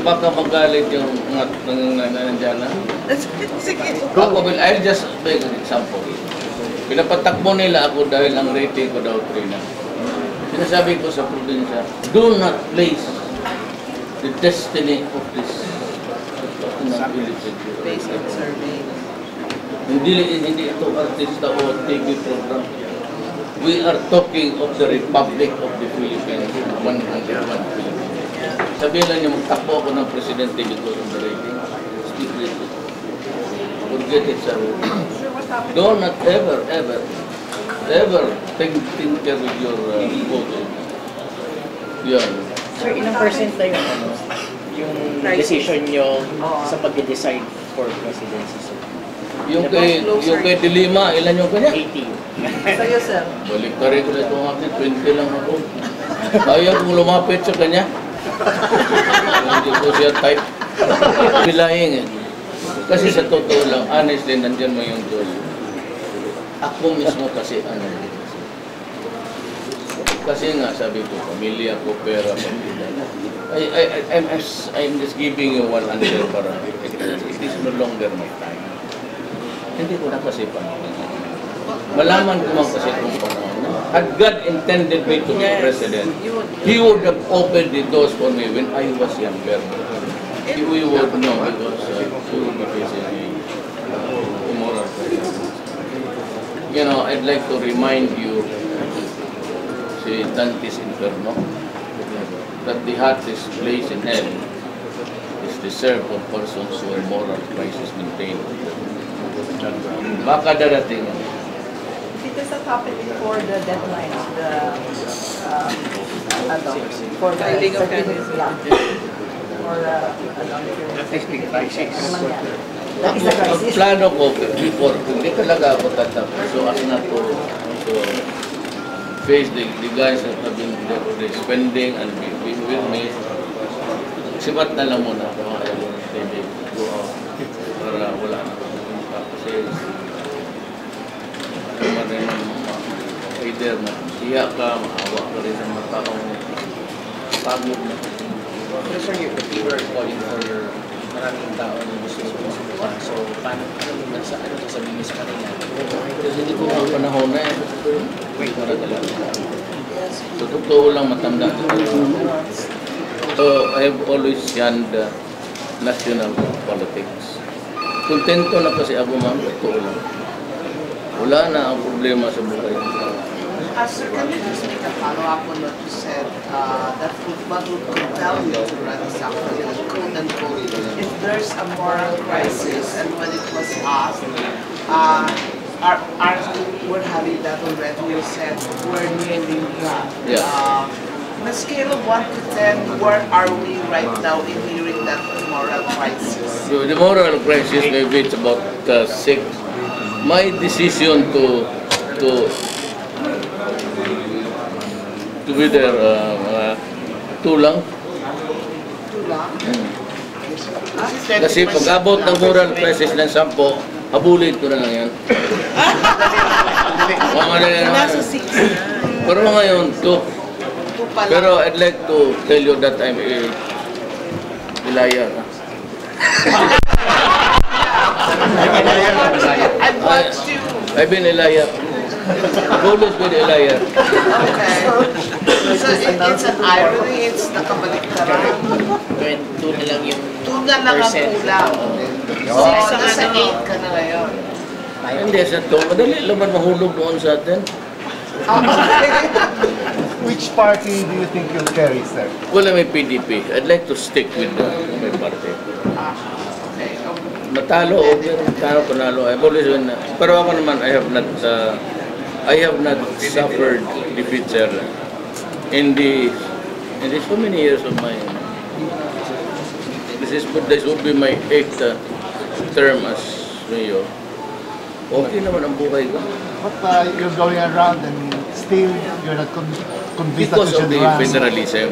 baka magalit yung mga nandiyan na. Sige. Ako, I'll just make an example. Pinapatakbo nila ako dahil ang rating ko daw 3 na. Sinasabi ko sa probinsya, do not place the destiny of this Based on survey. Hindi ito artista o TV program. We are talking of the Republic of the Philippines, 101 Philippines. Sabihin lang niyo, magtakbo ako ng presidente because of the rating. Speak with it. Forget it, sir. Do not ever tinker with your vote. Yan. Sir, ilang percent na yung decision nyo sa pag-decide for presidency, sir? Yung kay Dilima, ilan yung kanya? 18. Sa'yo, sir. Balik ka rin ko na itong akin, 20 lang ako. Ayaw kong lumapit sa kanya. Hindi ko siya type. Lying eh. Kasi sa totoo lang, honestly, nandyan mo yung Diyos. Ako mismo kasi ano. Kasi nga, sabi ko, pamilya ko, pera, pamilya. I'm just giving you one answer para it is no longer my time. Hindi ko na kasi panahon. Malaman ko man kasi kung panahon. Had God intended me to be president, He would have opened the doors for me when I was younger. We would know because we would be facing immoral practices. You know, I'd like to remind you, si Dante's Inferno, that the hottest place in hell is reserved for persons who are moral crisis maintained. Baka darating. It is a topic for the deadline of the for the filing of candidates. For that is a crisis. Plano ko before, hindi talaga ako tatapos. So as not to face the guys that have been spending and being with me, sibat na lang muna ako. Maybe go out para wala na. Kasi naman rin either masiya ka, maawa ka rin ng mga taong pagod na. Pero sir, you were calling for your maraming tao na gusto sumunod. So, paano sasabihin niyo sa kanila? Kasi hindi ko ang panahon na eh. Wait, para talaga. So, totoo lang matanda. So, I have always shunned national politics. Kontento na kasi ako, ma'am, totoo lang. Wala na ang problema sa buhay. Sir, can you just make a follow-up on what you said, that what would compel you to run this after quote-unquote, if there's a moral crisis, and when it was asked, we're having that already, you said, we're nearly done. Yeah. On a scale of 1 to 10, where are we right now in hearing that moral crisis? So, the moral crisis, maybe it's about 6. My decision to be there, 2 lang. 2 lang? Kasi pag-abot ng moral crisis ng 10, habulin ko na lang yan. Nasa 6 na. Pero ngayon, 2. Pero I'd like to tell you that I'm a liar. I've been a liar. I've always been a liar. Okay. So it's an irony, it's nakabaliktaran. 2 na lang yung 2 na lang ang kulang. 6 nasa 8 ka na ngayon. Hindi sa to. Madali naman mahulog noon sa atin. Which party do you think you'll carry, sir? Well, I'm a PDP. I'd like to stick with my party. Okay. Matalo o panalo. I've always been, pero ako naman, I have not suffered defeat, sir. In the so many years of my, this would be my 8th term as mayor. Okay naman ang buhay ko. But you're going around and still you're not convinced Because that you of should the run. federalism.